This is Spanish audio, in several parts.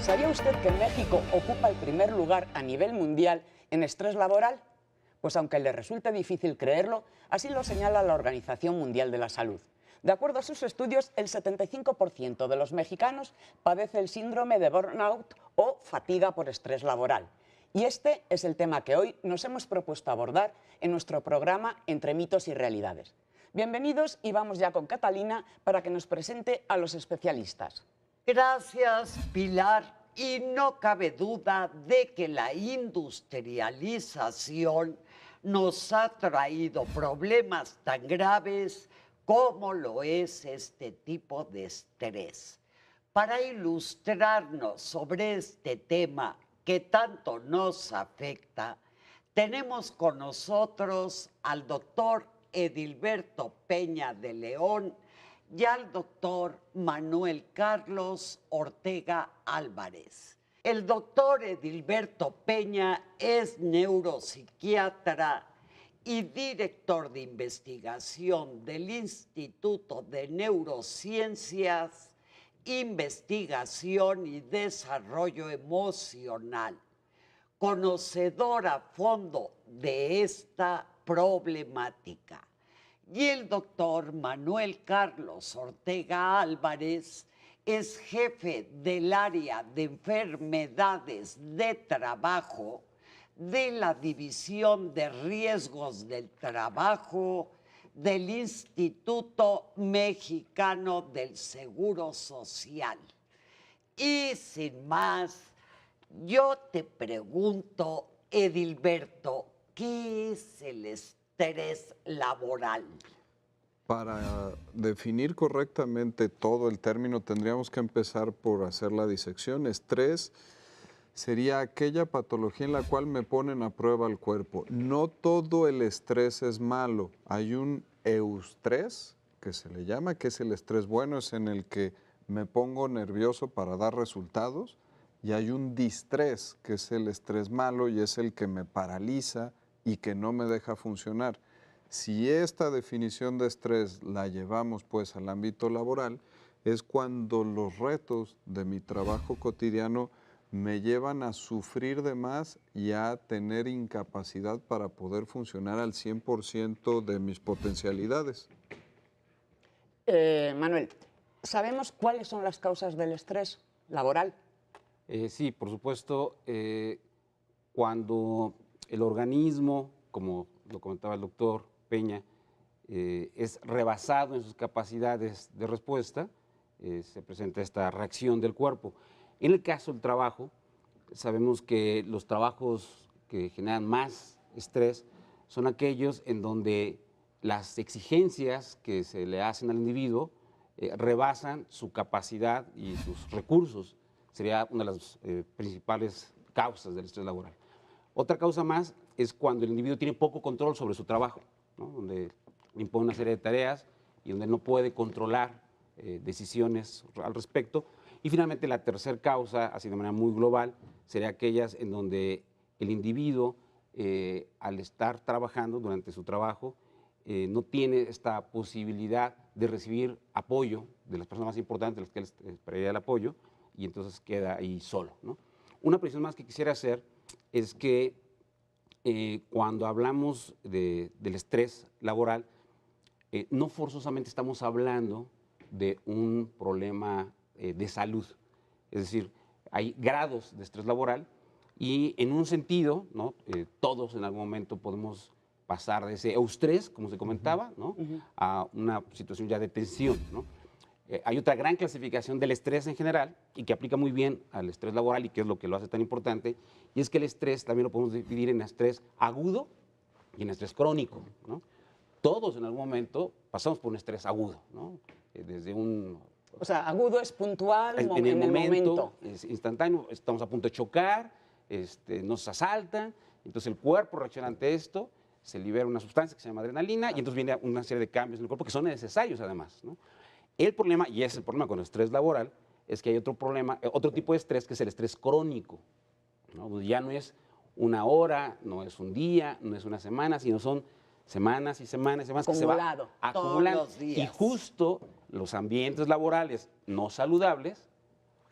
¿Sabía usted que México ocupa el primer lugar a nivel mundial en estrés laboral? Pues aunque le resulte difícil creerlo, así lo señala la Organización Mundial de la Salud. De acuerdo a sus estudios, el 75% de los mexicanos padece el síndrome de burnout o fatiga por estrés laboral. Y este es el tema que hoy nos hemos propuesto abordar en nuestro programa Entre mitos y realidades. Bienvenidos y vamos ya con Catalina para que nos presente a los especialistas. Gracias, Pilar. Y no cabe duda de que la industrialización nos ha traído problemas tan graves como lo es este tipo de estrés. Para ilustrarnos sobre este tema que tanto nos afecta, tenemos con nosotros al doctor Edilberto Peña de León y al doctor Manuel Carlos Ortega Álvarez. El doctor Edilberto Peña es neuropsiquiatra y director de investigación del Instituto de Neurociencias, Investigación y Desarrollo Emocional, conocedor a fondo de esta problemática. Y el doctor Manuel Carlos Ortega Álvarez es jefe del área de enfermedades de trabajo de la División de Riesgos del Trabajo del Instituto Mexicano del Seguro Social. Y sin más, yo te pregunto, Edilberto, ¿qué es el estrés laboral? Para definir correctamente todo el término, tendríamos que empezar por hacer la disección. Estrés sería aquella patología en la cual me ponen a prueba el cuerpo. No todo el estrés es malo. Hay un eustrés, que se le llama, que es el estrés bueno, es en el que me pongo nervioso para dar resultados. Y hay un distrés, que es el estrés malo y es el que me paraliza y que no me deja funcionar. Si esta definición de estrés la llevamos pues al ámbito laboral, es cuando los retos de mi trabajo cotidiano me llevan a sufrir de más y a tener incapacidad para poder funcionar al 100% de mis potencialidades. Manuel, ¿sabemos cuáles son las causas del estrés laboral? Sí, por supuesto, cuando el organismo, como lo comentaba el doctor Peña, es rebasado en sus capacidades de respuesta, se presenta esta reacción del cuerpo. En el caso del trabajo, sabemos que los trabajos que generan más estrés son aquellos en donde las exigencias que se le hacen al individuo rebasan su capacidad y sus recursos. Sería una de las principales causas del estrés laboral. Otra causa más es cuando el individuo tiene poco control sobre su trabajo, ¿no? Donde le impone una serie de tareas y donde no puede controlar decisiones al respecto. Y finalmente la tercera causa, así de manera muy global, sería aquellas en donde el individuo, al estar trabajando durante su trabajo, no tiene esta posibilidad de recibir apoyo de las personas más importantes, de las que él esperaría el apoyo, y entonces queda ahí solo, ¿no? Una precisión más que quisiera hacer es que cuando hablamos del estrés laboral, no forzosamente estamos hablando de un problema de salud. Es decir, hay grados de estrés laboral y en un sentido, ¿no? Todos en algún momento podemos pasar de ese eustrés, como se comentaba, ¿no? A una situación ya de tensión, ¿no? Hay otra gran clasificación del estrés en general y que aplica muy bien al estrés laboral y que es lo que lo hace tan importante, y es que el estrés también lo podemos dividir en estrés agudo y en estrés crónico, ¿no? Todos en algún momento pasamos por un estrés agudo, ¿no? Desde un... O sea, agudo es puntual, en el momento. Es instantáneo, estamos a punto de chocar, nos asaltan, entonces el cuerpo reacciona ante esto, se libera una sustancia que se llama adrenalina y entonces viene una serie de cambios en el cuerpo que son necesarios además, ¿no? El problema, y ese es el problema con el estrés laboral, es que hay otro problema, otro tipo de estrés que es el estrés crónico, ¿no? Ya no es una hora, no es un día, no es una semana, sino son semanas y semanas y semanas que se va acumulando. Todos los días. Y justo los ambientes laborales no saludables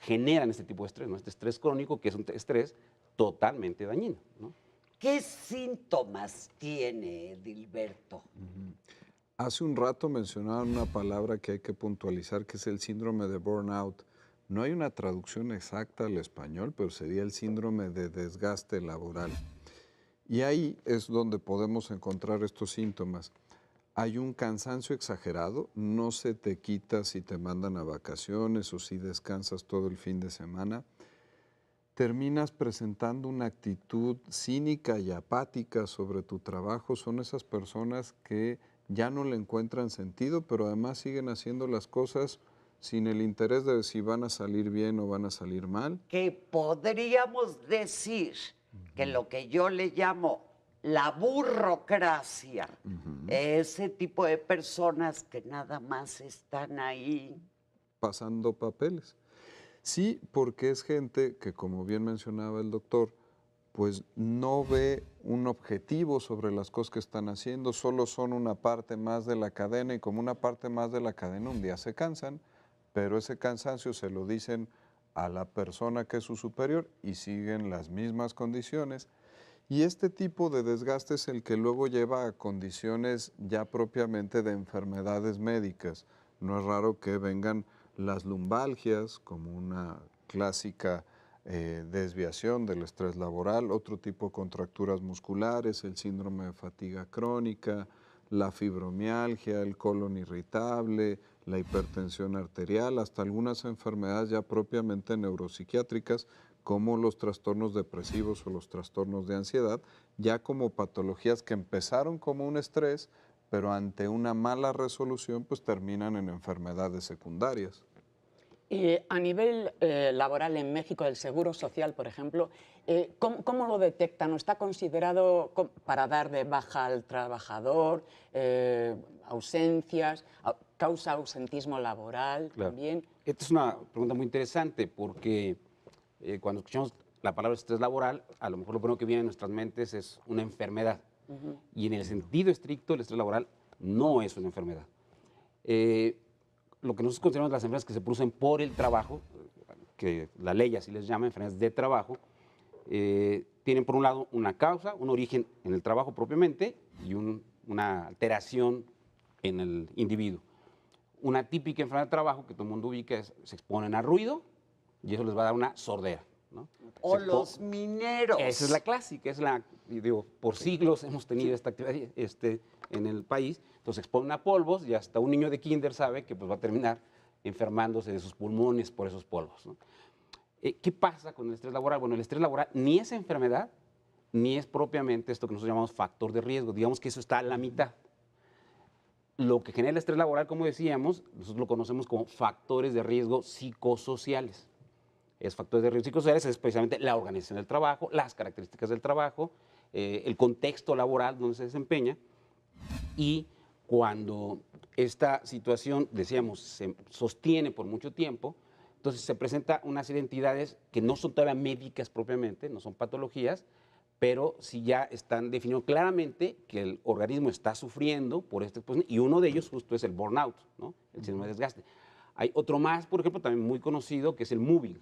generan este tipo de estrés, ¿no? Este estrés crónico, que es un estrés totalmente dañino, ¿no? ¿Qué síntomas tiene Edilberto? Hace un rato mencionaban una palabra que hay que puntualizar, que es el síndrome de burnout. No hay una traducción exacta al español, pero sería el síndrome de desgaste laboral. Y ahí es donde podemos encontrar estos síntomas. Hay un cansancio exagerado, no se te quita si te mandan a vacaciones o si descansas todo el fin de semana. Terminas presentando una actitud cínica y apática sobre tu trabajo. Son esas personas que ya no le encuentran sentido, pero además siguen haciendo las cosas sin el interés de si van a salir bien o van a salir mal. Que podríamos decir que lo que yo le llamo la burocracia, ese tipo de personas que nada más están ahí. Pasando papeles. Sí, porque es gente que, como bien mencionaba el doctor, pues no ve un objetivo sobre las cosas que están haciendo, solo son una parte más de la cadena y como una parte más de la cadena un día se cansan, pero ese cansancio se lo dicen a la persona que es su superior y siguen las mismas condiciones. Y este tipo de desgaste es el que luego lleva a condiciones ya propiamente de enfermedades médicas. No es raro que vengan las lumbalgias como una clásica desviación del estrés laboral, otro tipo de contracturas musculares, el síndrome de fatiga crónica, la fibromialgia, el colon irritable, la hipertensión arterial, hasta algunas enfermedades ya propiamente neuropsiquiátricas como los trastornos depresivos o los trastornos de ansiedad, ya como patologías que empezaron como un estrés, pero ante una mala resolución pues terminan en enfermedades secundarias. A nivel laboral en México, el Seguro Social, por ejemplo, ¿cómo lo detectan? ¿No está considerado para dar de baja al trabajador, ausencias, causa ausentismo laboral también? Esta es una pregunta muy interesante porque cuando escuchamos la palabra estrés laboral, a lo mejor lo primero que viene en nuestras mentes es una enfermedad. Y en el sentido estricto, el estrés laboral no es una enfermedad. Lo que nosotros consideramos las enfermedades que se producen por el trabajo, que la ley así les llama, enfermedades de trabajo, tienen por un lado una causa, un origen en el trabajo propiamente y una alteración en el individuo. Una típica enfermedad de trabajo que todo el mundo ubica es se exponen a ruido y eso les va a dar una sordera, ¿no? O los mineros. Esa es la clásica, y digo, por siglos hemos tenido esta actividad en el país, entonces se exponen a polvos y hasta un niño de kinder sabe que pues, va a terminar enfermándose de sus pulmones por esos polvos, ¿no? ¿Qué pasa con el estrés laboral? Bueno, el estrés laboral ni es enfermedad, ni es propiamente esto que nosotros llamamos factor de riesgo, digamos que eso está a la mitad. Lo que genera el estrés laboral, como decíamos, nosotros lo conocemos como factores de riesgo psicosociales. Factores de riesgo psicosociales es precisamente la organización del trabajo, las características del trabajo, el contexto laboral donde se desempeña. Y cuando esta situación, decíamos, se sostiene por mucho tiempo, entonces se presenta una serie de entidades que no son todavía médicas propiamente, no son patologías, pero sí ya están definiendo claramente que el organismo está sufriendo por esta exposición, y uno de ellos justo es el burnout, ¿no? El síndrome de desgaste. Hay otro más, por ejemplo, también muy conocido, que es el mobbing,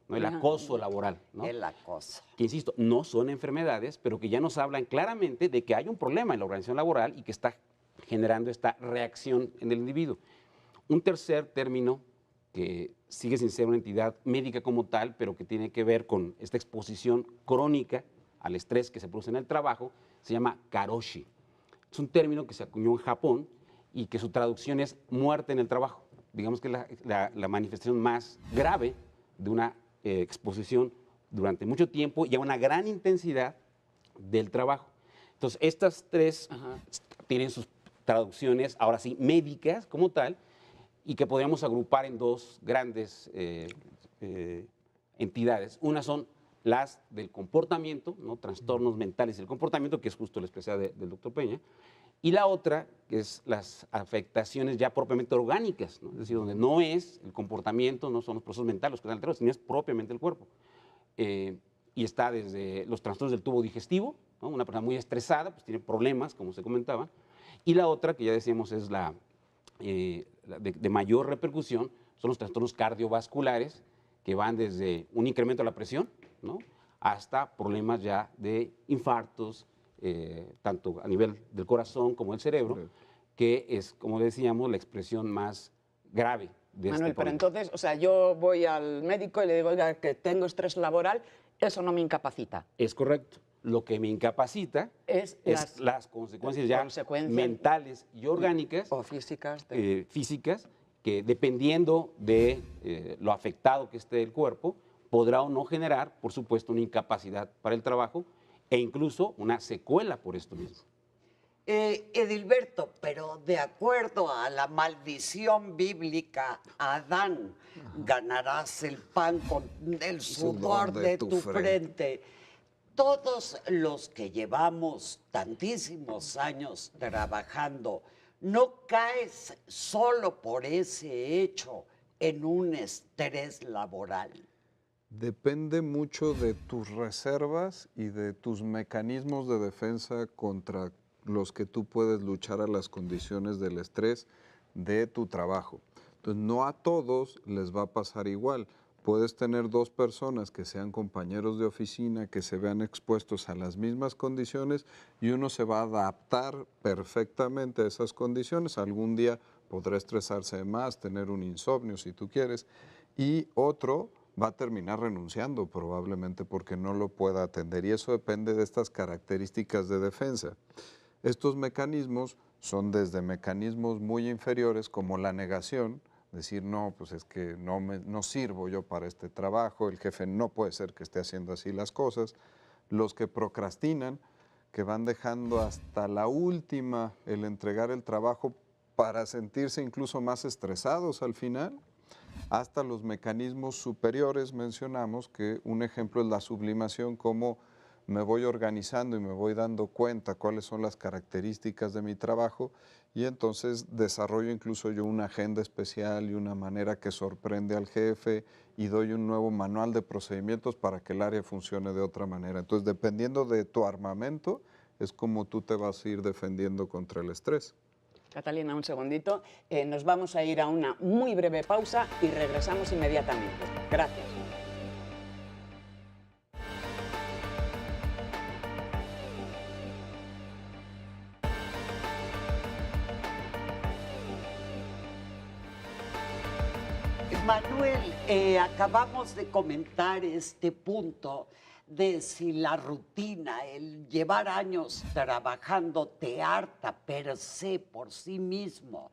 ¿no? El acoso laboral, ¿no? El acoso. Que, insisto, no son enfermedades, pero que ya nos hablan claramente de que hay un problema en la organización laboral y que está generando esta reacción en el individuo. Un tercer término que sigue sin ser una entidad médica como tal, pero que tiene que ver con esta exposición crónica al estrés que se produce en el trabajo, se llama karoshi. Es un término que se acuñó en Japón y que su traducción es muerte en el trabajo. Digamos que es la manifestación más grave de una exposición durante mucho tiempo y a una gran intensidad del trabajo. Entonces, estas tres tienen sus traducciones, ahora sí, médicas como tal, y que podríamos agrupar en dos grandes entidades. Una son las del comportamiento, ¿no? Trastornos mentales del comportamiento, que es justo la especialidad del doctor Peña, y la otra, que es las afectaciones ya propiamente orgánicas, ¿no? Es decir, donde no es el comportamiento, no son los procesos mentales los que están alterados, sino es propiamente el cuerpo. Y está desde los trastornos del tubo digestivo, ¿no? Una persona muy estresada, pues tiene problemas, como se comentaba, y la otra, que ya decíamos es de mayor repercusión, son los trastornos cardiovasculares, que van desde un incremento de la presión, ¿no?, hasta problemas ya de infartos, tanto a nivel del corazón como del cerebro, que es, como decíamos, la expresión más grave de Manuel, este pero problema. entonces, o sea, yo voy al médico y le digo, oiga, que tengo estrés laboral, eso no me incapacita. Es correcto. Lo que me incapacita Es las consecuencias ya consecuencias mentales y orgánicas, o físicas. físicas, que dependiendo de lo afectado que esté el cuerpo, podrá o no generar, por supuesto, una incapacidad para el trabajo e incluso una secuela por esto mismo. Edilberto, pero de acuerdo a la maldición bíblica, Adán, ganarás el pan con el sudor de tu frente. Todos los que llevamos tantísimos años trabajando, ¿no caes solo por ese hecho en un estrés laboral? Depende mucho de tus reservas y de tus mecanismos de defensa contra los que tú puedes luchar a las condiciones del estrés de tu trabajo. Entonces, no a todos les va a pasar igual. Puedes tener dos personas que sean compañeros de oficina, que se vean expuestos a las mismas condiciones y uno se va a adaptar perfectamente a esas condiciones. Algún día podrá estresarse más, tener un insomnio si tú quieres, y otro va a terminar renunciando probablemente porque no lo pueda atender, y eso depende de estas características de defensa. Estos mecanismos son desde mecanismos muy inferiores como la negación, decir, no, pues es que no sirvo yo para este trabajo, el jefe no puede ser que esté haciendo así las cosas. Los que procrastinan, que van dejando hasta la última el entregar el trabajo para sentirse incluso más estresados al final, hasta los mecanismos superiores mencionamos, que un ejemplo es la sublimación, como me voy organizando y me voy dando cuenta cuáles son las características de mi trabajo y entonces desarrollo incluso yo una agenda especial y una manera que sorprende al jefe y doy un nuevo manual de procedimientos para que el área funcione de otra manera. Entonces, dependiendo de tu armamento, es como tú te vas a ir defendiendo contra el estrés. Catalina, un segundito. Nos vamos a ir a una muy breve pausa y regresamos inmediatamente. Gracias. Manuel, acabamos de comentar este punto de si la rutina, el llevar años trabajando te harta per se por sí mismo.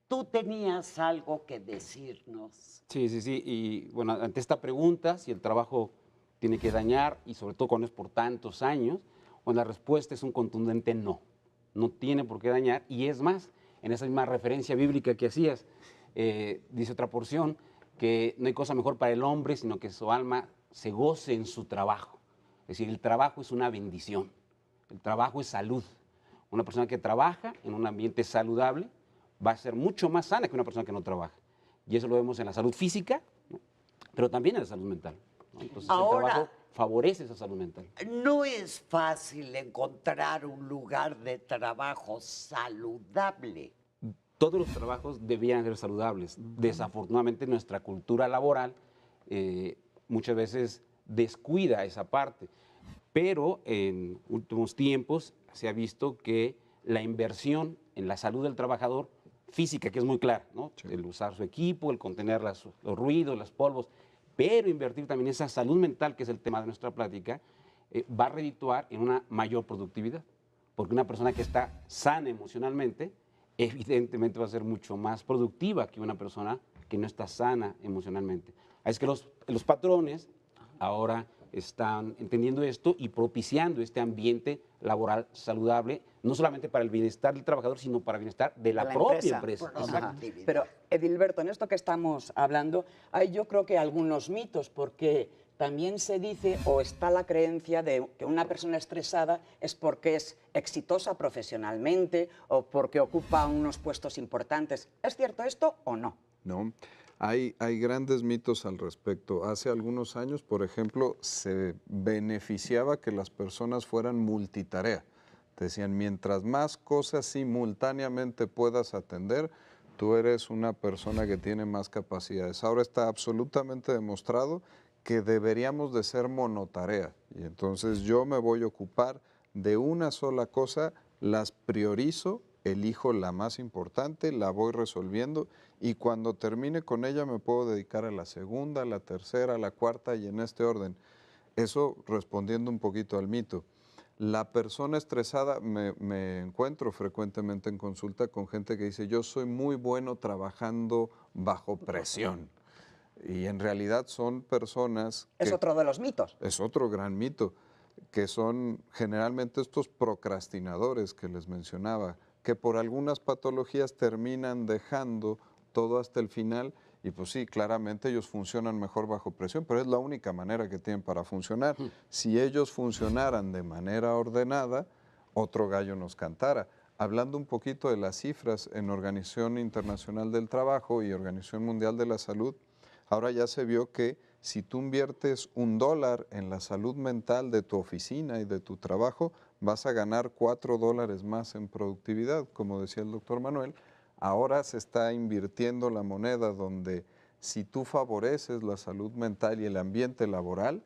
Tú tenías algo que decirnos. Sí, sí, sí. Y bueno, ante esta pregunta, si el trabajo tiene que dañar, y sobre todo cuando es por tantos años, bueno, la respuesta es un contundente no. No tiene por qué dañar. Y es más, en esa misma referencia bíblica que hacías, dice otra porción, que no hay cosa mejor para el hombre, sino que su alma se goce en su trabajo. Es decir, el trabajo es una bendición. El trabajo es salud. Una persona que trabaja en un ambiente saludable va a ser mucho más sana que una persona que no trabaja. Y eso lo vemos en la salud física, ¿no?, pero también en la salud mental, ¿no? Entonces, el trabajo favorece esa salud mental. No es fácil encontrar un lugar de trabajo saludable. Todos los trabajos debían ser saludables. Desafortunadamente, nuestra cultura laboral muchas veces descuida esa parte. Pero en últimos tiempos se ha visto que la inversión en la salud del trabajador física, que es muy clara, ¿no? Sí. El usar su equipo, el contener los ruidos, los polvos, pero invertir también en esa salud mental, que es el tema de nuestra plática, va a redituar en una mayor productividad. Porque una persona que está sana emocionalmente, evidentemente va a ser mucho más productiva que una persona que no está sana emocionalmente. Es que los patrones ahora están entendiendo esto y propiciando este ambiente laboral saludable, no solamente para el bienestar del trabajador, sino para el bienestar de la propia empresa. Pero, Edilberto, en esto que estamos hablando, hay yo creo que algunos mitos, porque también se dice o está la creencia de que una persona estresada es porque es exitosa profesionalmente o porque ocupa unos puestos importantes. ¿Es cierto esto o no? No. Hay grandes mitos al respecto. Hace algunos años, por ejemplo, se beneficiaba que las personas fueran multitarea. Te decían, mientras más cosas simultáneamente puedas atender, tú eres una persona que tiene más capacidades. Ahora está absolutamente demostrado que deberíamos de ser monotarea. Y entonces yo me voy a ocupar de una sola cosa, las priorizo, elijo la más importante, la voy resolviendo y cuando termine con ella me puedo dedicar a la segunda, a la tercera, a la cuarta y en este orden. Eso respondiendo un poquito al mito. La persona estresada, me encuentro frecuentemente en consulta con gente que dice, yo soy muy bueno trabajando bajo presión. Y en realidad son personas que... Es otro de los mitos. Es otro gran mito, que son generalmente estos procrastinadores que les mencionaba, que por algunas patologías terminan dejando todo hasta el final y pues sí, claramente ellos funcionan mejor bajo presión, pero es la única manera que tienen para funcionar. Si ellos funcionaran de manera ordenada, otro gallo nos cantara. Hablando un poquito de las cifras en Organización Internacional del Trabajo y Organización Mundial de la Salud, ahora ya se vio que si tú inviertes $1 en la salud mental de tu oficina y de tu trabajo, vas a ganar $4 más en productividad, como decía el doctor Manuel. Ahora se está invirtiendo la moneda donde si tú favoreces la salud mental y el ambiente laboral,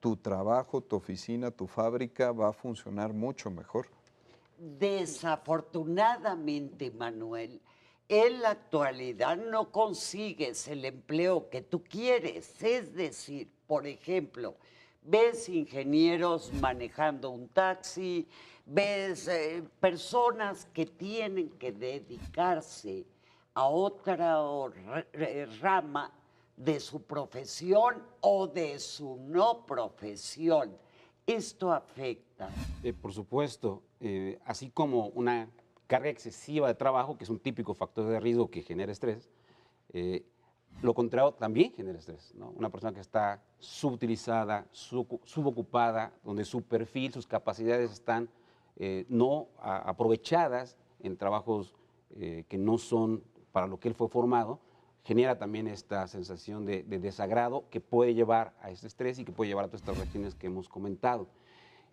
tu trabajo, tu oficina, tu fábrica va a funcionar mucho mejor. Desafortunadamente, Manuel, en la actualidad no consigues el empleo que tú quieres. Es decir, por ejemplo, ves ingenieros manejando un taxi, ves personas que tienen que dedicarse a otra rama de su profesión o de su no profesión. Esto afecta. Por supuesto, así como una carga excesiva de trabajo, que es un típico factor de riesgo que genera estrés, lo contrario también genera estrés, ¿no? Una persona que está subutilizada, subocupada, donde su perfil, sus capacidades están no aprovechadas en trabajos que no son para lo que él fue formado, genera también esta sensación de desagrado que puede llevar a ese estrés y que puede llevar a todas estas reacciones que hemos comentado.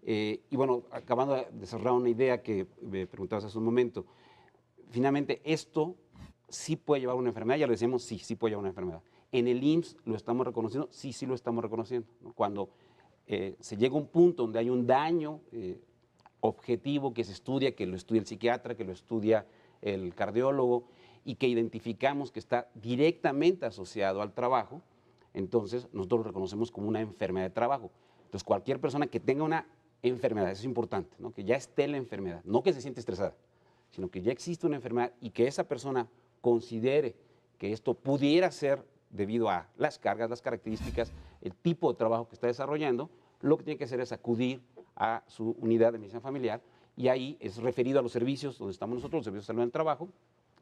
Y bueno, acabando de cerrar una idea que me preguntabas hace un momento, finalmente esto sí puede llevar a una enfermedad, ya lo decíamos, sí, sí puede llevar a una enfermedad. En el IMSS lo estamos reconociendo, sí, sí lo estamos reconociendo, ¿no? Cuando se llega a un punto donde hay un daño objetivo que se estudia, que lo estudia el psiquiatra, que lo estudia el cardiólogo y que identificamos que está directamente asociado al trabajo, entonces nosotros lo reconocemos como una enfermedad de trabajo. Entonces cualquier persona que tenga una enfermedad, eso es importante, ¿no? Que ya esté la enfermedad, no que se siente estresada, sino que ya existe una enfermedad y que esa persona considere que esto pudiera ser debido a las cargas, las características, el tipo de trabajo que está desarrollando, lo que tiene que hacer es acudir a su unidad de medicina familiar y ahí es referido a los servicios donde estamos nosotros, los servicios de salud del trabajo,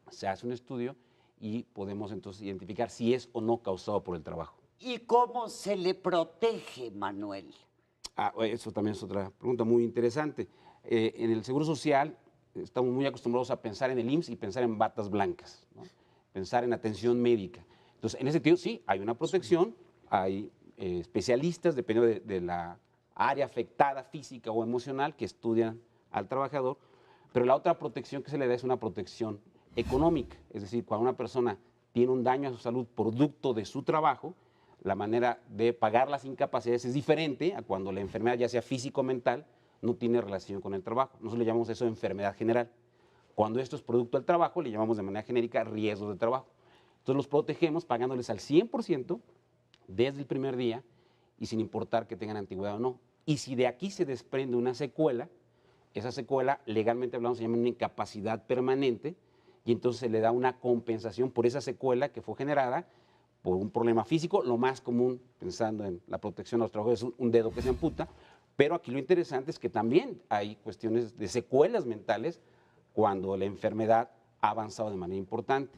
se hace un estudio y podemos entonces identificar si es o no causado por el trabajo. ¿Y cómo se le protege, Manuel? Eso también es otra pregunta muy interesante. En el Seguro Social estamos muy acostumbrados a pensar en el IMSS y pensar en batas blancas, ¿no? Pensar en atención médica. Entonces, en ese sentido, sí, hay una protección, hay especialistas, dependiendo de la área afectada, física o emocional, que estudian al trabajador, pero la otra protección que se le da es una protección económica, es decir, cuando una persona tiene un daño a su salud producto de su trabajo, la manera de pagar las incapacidades es diferente a cuando la enfermedad, ya sea físico o mental, no tiene relación con el trabajo. Nosotros le llamamos eso enfermedad general. Cuando esto es producto del trabajo, le llamamos de manera genérica riesgos de trabajo. Entonces los protegemos pagándoles al 100% desde el primer día y sin importar que tengan antigüedad o no. Y si de aquí se desprende una secuela, esa secuela, legalmente hablando, se llama una incapacidad permanente y entonces se le da una compensación por esa secuela que fue generada por un problema físico, lo más común, pensando en la protección a los trabajadores, es un dedo que se amputa, pero aquí lo interesante es que también hay cuestiones de secuelas mentales cuando la enfermedad ha avanzado de manera importante.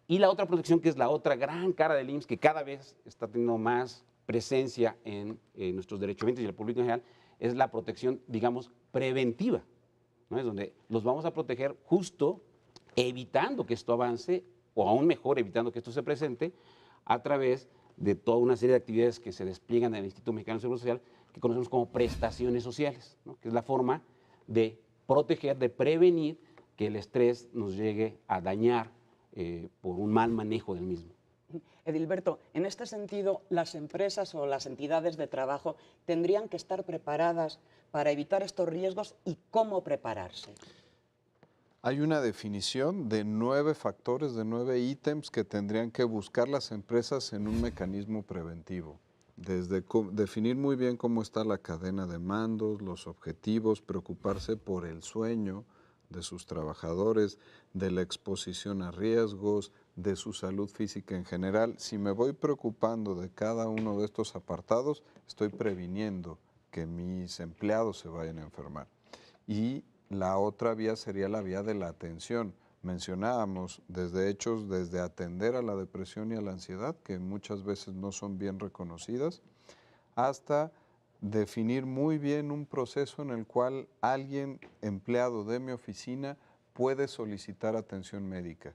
Y la otra protección, que es la otra gran cara del IMSS, que cada vez está teniendo más presencia en nuestros derechohabientes y el público en general, es la protección, digamos, preventiva, ¿no? Es donde los vamos a proteger justo evitando que esto avance, o aún mejor, evitando que esto se presente, a través de toda una serie de actividades que se despliegan en el Instituto Mexicano de Seguro Social, que conocemos como prestaciones sociales, ¿no? Que es la forma de proteger, de prevenir que el estrés nos llegue a dañar por un mal manejo del mismo. Edilberto, en este sentido, las empresas o las entidades de trabajo tendrían que estar preparadas para evitar estos riesgos y cómo prepararse. Hay una definición de 9 factores, de 9 ítems que tendrían que buscar las empresas en un mecanismo preventivo. Desde definir muy bien cómo está la cadena de mandos, los objetivos, preocuparse por el sueño de sus trabajadores, de la exposición a riesgos, de su salud física en general. Si me voy preocupando de cada uno de estos apartados, estoy previniendo que mis empleados se vayan a enfermar. Y la otra vía sería la vía de la atención. Mencionábamos desde atender a la depresión y a la ansiedad, que muchas veces no son bien reconocidas, hasta definir muy bien un proceso en el cual alguien empleado de mi oficina puede solicitar atención médica.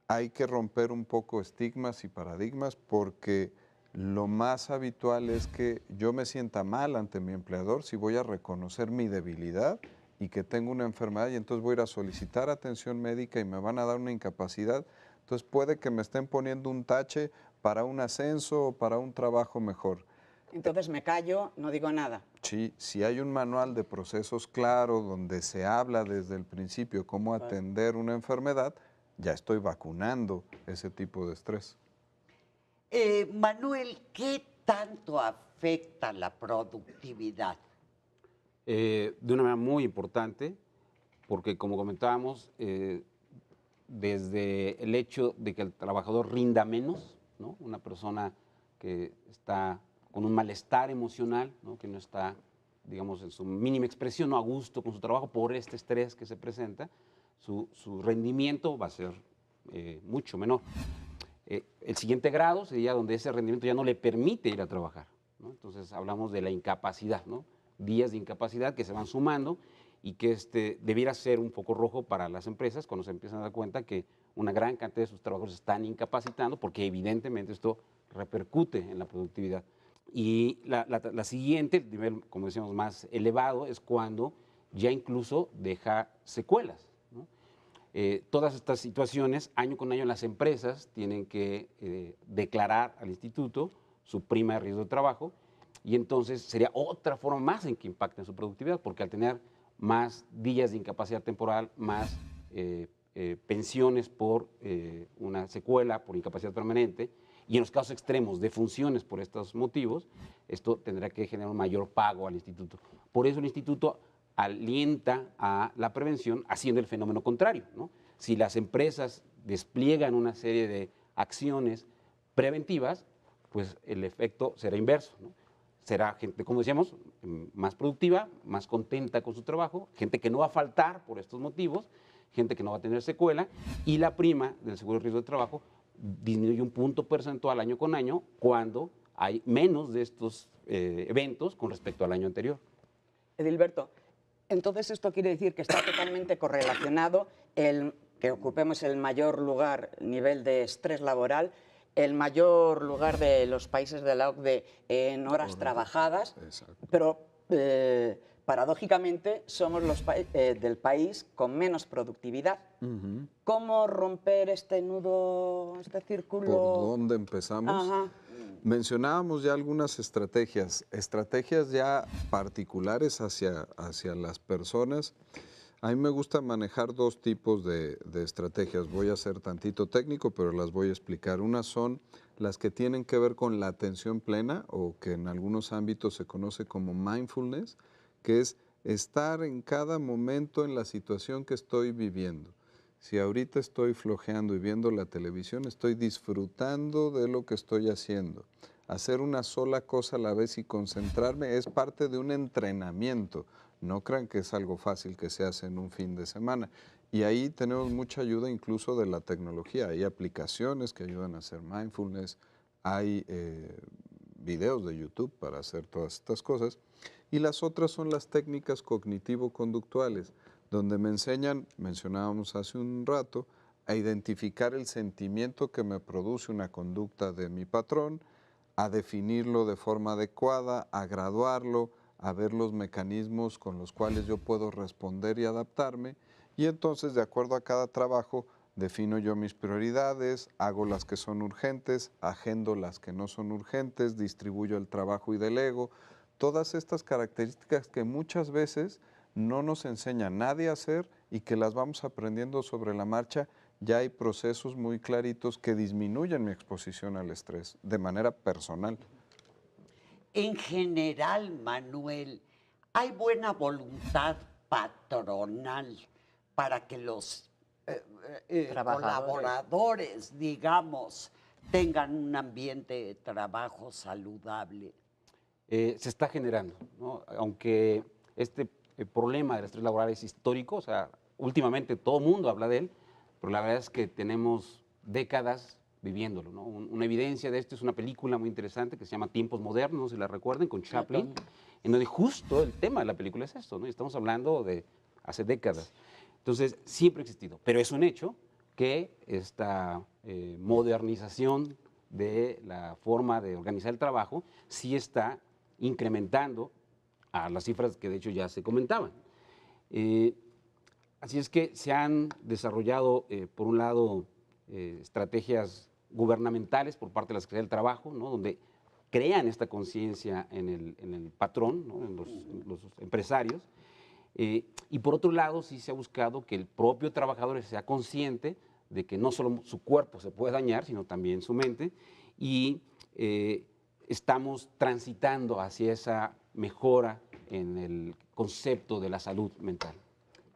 Hay que romper un poco estigmas y paradigmas porque lo más habitual es que yo me sienta mal ante mi empleador si voy a reconocer mi debilidad y que tengo una enfermedad y entonces voy a ir a solicitar atención médica y me van a dar una incapacidad. Entonces puede que me estén poniendo un tache para un ascenso o para un trabajo mejor. Entonces me callo, no digo nada. Sí, si hay un manual de procesos claro donde se habla desde el principio cómo atender una enfermedad, ya estoy vacunando ese tipo de estrés. Manuel, ¿qué tanto afecta la productividad? De una manera muy importante, porque como comentábamos, desde el hecho de que el trabajador rinda menos, ¿no? Una persona que está con un malestar emocional, ¿no? Que no está, digamos, en su mínima expresión, no a gusto con su trabajo por este estrés que se presenta, su rendimiento va a ser mucho menor. El siguiente grado sería donde ese rendimiento ya no le permite ir a trabajar, ¿no? Entonces hablamos de la incapacidad, ¿no? Días de incapacidad que se van sumando y que debiera ser un foco rojo para las empresas cuando se empiezan a dar cuenta que una gran cantidad de sus trabajadores se están incapacitando, porque evidentemente esto repercute en la productividad. Y la siguiente, el nivel, como decíamos, más elevado, es cuando ya incluso deja secuelas, ¿no? Todas estas situaciones, año con año, las empresas tienen que declarar al instituto su prima de riesgo de trabajo, y entonces sería otra forma más en que impacten su productividad, porque al tener más días de incapacidad temporal, más pensiones por una secuela, por incapacidad permanente, y en los casos extremos de funciones por estos motivos, esto tendrá que generar un mayor pago al instituto. Por eso el instituto alienta a la prevención haciendo el fenómeno contrario, ¿no? Si las empresas despliegan una serie de acciones preventivas, pues el efecto será inverso, ¿no? Será gente, como decíamos, más productiva, más contenta con su trabajo, gente que no va a faltar por estos motivos, gente que no va a tener secuela, y la prima del seguro de riesgo de trabajo disminuye un punto porcentual año con año cuando hay menos de estos eventos con respecto al año anterior. Edilberto, entonces esto quiere decir que está totalmente correlacionado el que ocupemos el mayor lugar, nivel de estrés laboral, el mayor lugar de los países de la OCDE en horas trabajadas, pero paradójicamente somos del país con menos productividad. ¿Cómo romper este nudo, este círculo? ¿Por dónde empezamos? Ajá. Mencionábamos ya algunas estrategias ya particulares hacia las personas. A mí me gusta manejar 2 tipos de estrategias. Voy a ser tantito técnico, pero las voy a explicar. Unas son las que tienen que ver con la atención plena, o que en algunos ámbitos se conoce como mindfulness, que es estar en cada momento en la situación que estoy viviendo. Si ahorita estoy flojeando y viendo la televisión, estoy disfrutando de lo que estoy haciendo. Hacer una sola cosa a la vez y concentrarme es parte de un entrenamiento. No crean que es algo fácil que se hace en un fin de semana. Y ahí tenemos mucha ayuda incluso de la tecnología. Hay aplicaciones que ayudan a hacer mindfulness, hay videos de YouTube para hacer todas estas cosas. Y las otras son las técnicas cognitivo-conductuales, donde me enseñan, mencionábamos hace un rato, a identificar el sentimiento que me produce una conducta de mi patrón, a definirlo de forma adecuada, a graduarlo, a ver los mecanismos con los cuales yo puedo responder y adaptarme, y entonces, de acuerdo a cada trabajo, defino yo mis prioridades, hago las que son urgentes, agendo las que no son urgentes, distribuyo el trabajo y delego. Todas estas características que muchas veces no nos enseña nadie a hacer y que las vamos aprendiendo sobre la marcha, ya hay procesos muy claritos que disminuyen mi exposición al estrés de manera personal. En general, Manuel, hay buena voluntad patronal para que los colaboradores, digamos, tengan un ambiente de trabajo saludable. Se está generando, ¿no? Aunque este problema del estrés laboral es histórico, o sea, últimamente todo el mundo habla de él, pero la verdad es que tenemos décadas viviéndolo, ¿no? Una evidencia de esto es una película muy interesante que se llama Tiempos Modernos, no sé si la recuerden, con Chaplin, en donde justo el tema de la película es esto, ¿no? Estamos hablando de hace décadas. Entonces, siempre ha existido, pero es un hecho que esta modernización de la forma de organizar el trabajo sí está incrementando a las cifras que de hecho ya se comentaban. Así es que se han desarrollado, por un lado, estrategias gubernamentales por parte de la Secretaría del Trabajo, ¿no? Donde crean esta conciencia en el patrón, ¿no? en los empresarios. Y por otro lado, sí se ha buscado que el propio trabajador sea consciente de que no solo su cuerpo se puede dañar, sino también su mente, y estamos transitando hacia esa mejora en el concepto de la salud mental.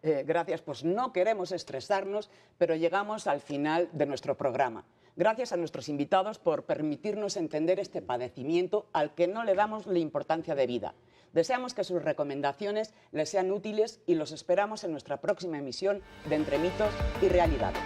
Gracias, pues no queremos estresarnos, pero llegamos al final de nuestro programa. Gracias a nuestros invitados por permitirnos entender este padecimiento al que no le damos la importancia debida. Deseamos que sus recomendaciones les sean útiles y los esperamos en nuestra próxima emisión de Entre Mitos y Realidades.